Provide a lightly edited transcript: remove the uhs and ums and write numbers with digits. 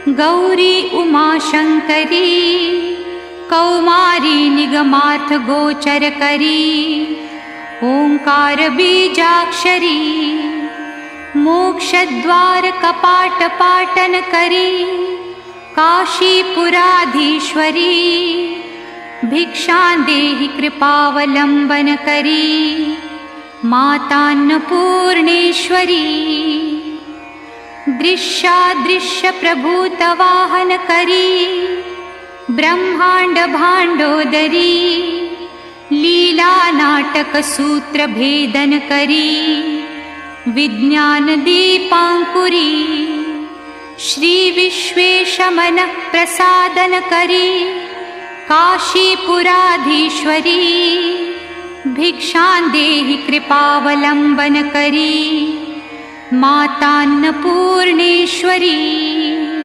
गौरी उमाशंकरी कौमारी निगमार्थ गोचर करी ओंकार बीजाक्षरी मोक्षद्वार कपाट पाटन करी काशीपुराधीश्वरी भिक्षां देहि कृपावलंबन करी मातान्नपूर्णेश्वरी दृश्यादृश्य प्रभूत वाहन करी ब्रह्मांड भांडोदरी लीला नाटक सूत्र भेदन करी विज्ञान दीपांकुरी श्री विश्वेश मन प्रसादन करी काशीपुराधीश्वरी भिक्षां देहि कृपावलंबन करी मातान्नपूर्णेश्वरी।